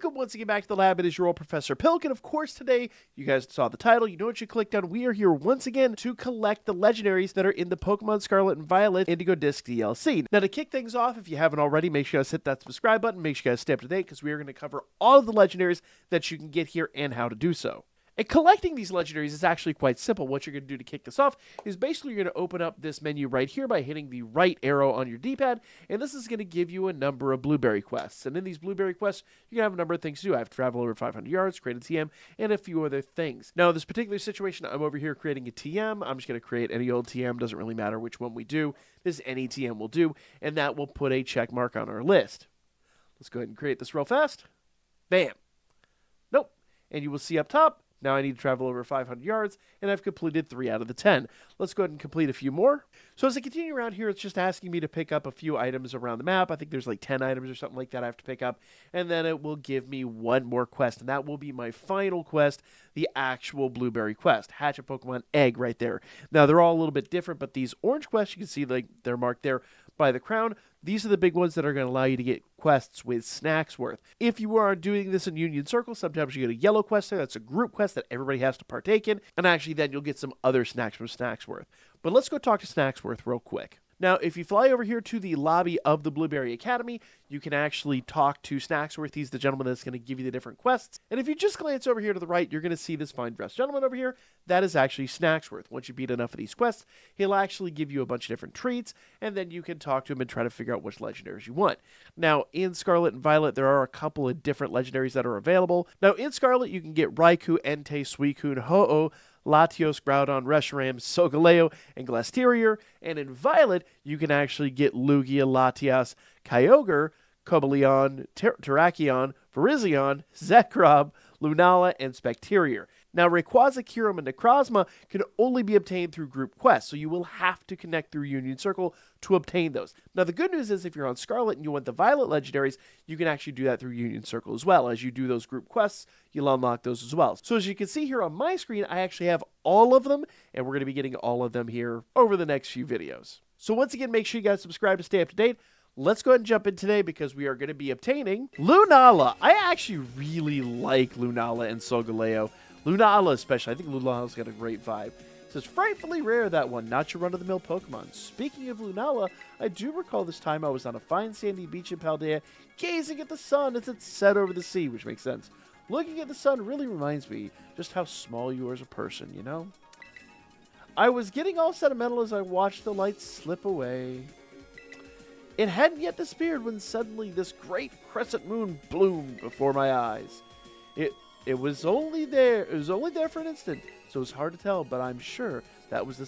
Welcome once again back to the lab. It is your old Professor Pilk, and of course today, you guys saw the title, you know what you clicked on. We are here once again to collect the legendaries that are in the Pokemon Scarlet and Violet Indigo Disc DLC. Now to kick things off, if you haven't already, make sure you guys hit that subscribe button, make sure you guys stay up to date, because we are going to cover all of the legendaries that you can get here and how to do so. And collecting these legendaries is actually quite simple. What you're going to do to kick this off is basically you're going to open up this menu right here by hitting the right arrow on your D-pad, and this is going to give you a number of blueberry quests. And in these blueberry quests, you can have a number of things to do. I have to travel over 500 yards, create a TM, and a few other things. Now, in this particular situation, I'm over here creating a TM. I'm just going to create any old TM. Doesn't really matter which one we do. This any TM will do, and that will put a check mark on our list. Let's go ahead and create this real fast. Bam. Nope. And you will see up top, now I need to travel over 500 yards, and I've completed 3 out of the 10. Let's go ahead and complete a few more. So as I continue around here, it's just asking me to pick up a few items around the map. I think there's like 10 items or something like that I have to pick up, and then it will give me one more quest, and that will be my final quest, the actual blueberry quest. Hatch a Pokemon egg right there. Now, they're all a little bit different, but these orange quests, you can see like they're marked there by the crown. These are the big ones that are going to allow you to get quests with snacks worth. If you are doing this in Union Circle, sometimes you get a yellow quest there. That's a group quest that everybody has to partake in. And actually, then you'll get some other snacks from Snacksworth. But let's go talk to Snacksworth real quick. Now, if you fly over here to the lobby of the Blueberry Academy, you can actually talk to Snacksworth. He's the gentleman that's going to give you the different quests. And if you just glance over here to the right, you're going to see this fine-dressed gentleman over here. That is actually Snacksworth. Once you beat enough of these quests, he'll actually give you a bunch of different treats, and then you can talk to him and try to figure out which legendaries you want. Now, in Scarlet and Violet, there are a couple of different legendaries that are available. Now, in Scarlet, you can get Raikou, Entei, Suicune, Ho-Oh, Latios, Groudon, Reshiram, Solgaleo, and Glastrier. And in Violet, you can actually get Lugia, Latias, Kyogre, Cobalion, Terrakion, Virizion, Zekrom, Lunala, and Specterior. Now, Rayquaza, Kyurem, and Necrozma can only be obtained through group quests, so you will have to connect through Union Circle to obtain those. Now, the good news is if you're on Scarlet and you want the Violet legendaries, you can actually do that through Union Circle as well. As you do those group quests, you'll unlock those as well. So as you can see here on my screen, I actually have all of them, and we're going to be getting all of them here over the next few videos. So once again, make sure you guys subscribe to stay up to date. Let's go ahead and jump in today because we are going to be obtaining Lunala. I actually really like Lunala and Solgaleo. Lunala especially. I think Lunala's got a great vibe. It says, frightfully rare, that one, not your run-of-the-mill Pokemon. Speaking of Lunala, I do recall this time I was on a fine sandy beach in Paldea, gazing at the sun as it set over the sea, which makes sense. Looking at the sun really reminds me just how small you are as a person, you know? I was getting all sentimental as I watched the lights slip away. It hadn't yet disappeared when suddenly this great crescent moon bloomed before my eyes. It was only there. It was only there for an instant, so it was hard to tell. But I'm sure that was the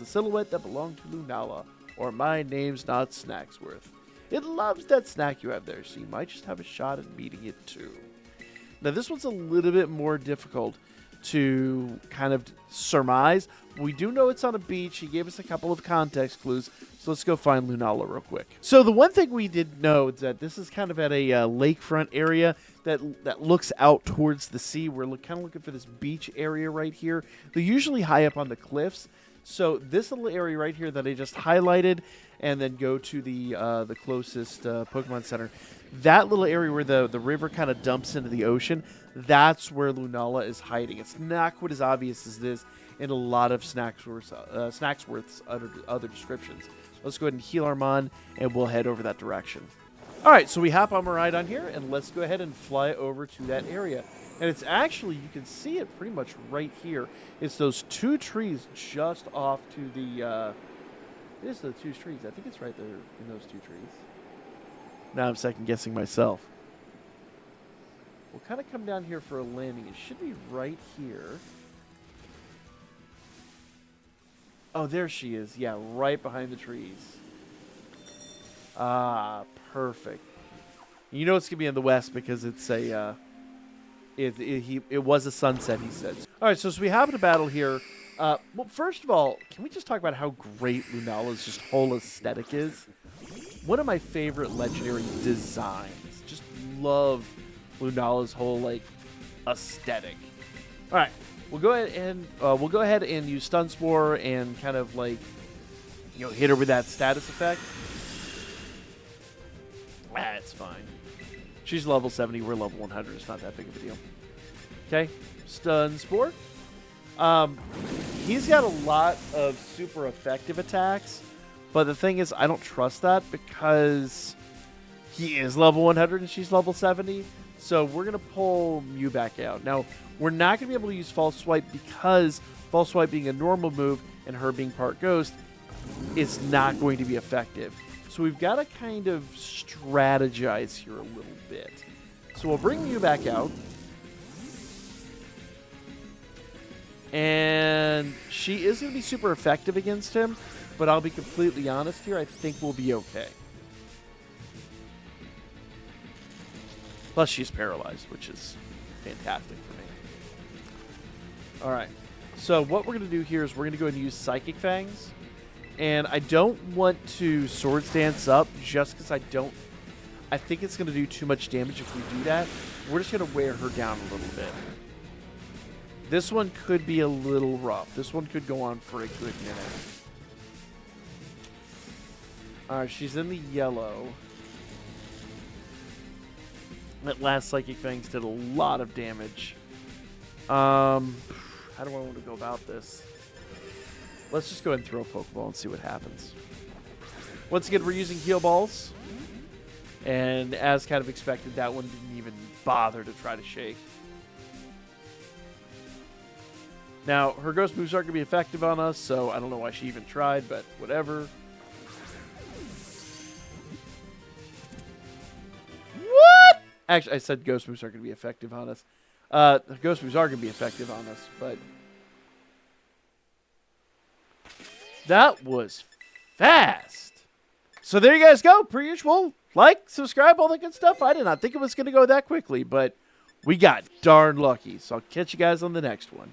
silhouette that belonged to Lunala, or my name's not Snacksworth. It loves that snack you have there, so you might just have a shot at meeting it too. Now this one's a little bit more difficult to kind of surmise. We do know it's on a beach. He gave us a couple of context clues, so let's go find Lunala real quick. So the one thing we did know is that this is kind of at a lakefront area that looks out towards the sea. We're kind of looking for this beach area right here. They're usually high up on the cliffs. So this little area right here that I just highlighted, and then go to the closest Pokemon Center. That little area where the river kind of dumps into the ocean, that's where Lunala is hiding. It's not quite as obvious as this in a lot of Snacksworth's other descriptions. Let's go ahead and heal our Mon, and we'll head over that direction. All right, so we hop on Miraidon here, and let's go ahead and fly over to that area. And it's actually, you can see it pretty much right here. It's those 2 trees just off to the, it is the 2 trees. I think it's right there in those 2 trees. Now I'm second guessing myself. We'll kind of come down here for a landing. It should be right here. Oh, there she is. Yeah, right behind the trees. Ah, perfect. You know it's going to be in the west because it's a... It was a sunset, he said. All right, so as we have a battle here, well, first of all, can we just talk about how great Lunala's just whole aesthetic is? One of my favorite legendary designs. Just love Lunala's whole like aesthetic. All right, we'll go ahead and use Stun Spore and kind of like hit her with that status effect. That's fine. She's level 70. We're level 100. It's not that big of a deal. Okay. Stun Spore. He's got a lot of super effective attacks. But the thing is, I don't trust that because he is level 100 and she's level 70. So we're going to pull Mew back out. Now, we're not going to be able to use False Swipe because False Swipe being a normal move and her being part Ghost is not going to be effective. So we've got to kind of strategize here a little bit. So we'll bring Mew back out. And she is going to be super effective against him, but I'll be completely honest here, I think we'll be okay. Plus she's paralyzed, which is fantastic for me. Alright, so what we're going to do here is we're going to go ahead and use Psychic Fangs. And I don't want to Swords Dance up just because I think it's going to do too much damage if we do that. We're just going to wear her down a little bit. This one could be a little rough. This one could go on for a good minute. Alright, she's in the yellow. That last Psychic Fangs did a lot of damage. How do I want to go about this? Let's just go ahead and throw a Pokeball and see what happens. Once again, we're using Heal Balls. And as kind of expected, that one didn't even bother to try to shake. Now, her Ghost moves aren't going to be effective on us, so I don't know why she even tried, but whatever. What? Actually, I said Ghost moves aren't going to be effective on us. Ghost moves are going to be effective on us, but... that was fast. So there you guys go. Per usual, like, subscribe, all that good stuff. I did not think it was going to go that quickly, but we got darn lucky. So I'll catch you guys on the next one.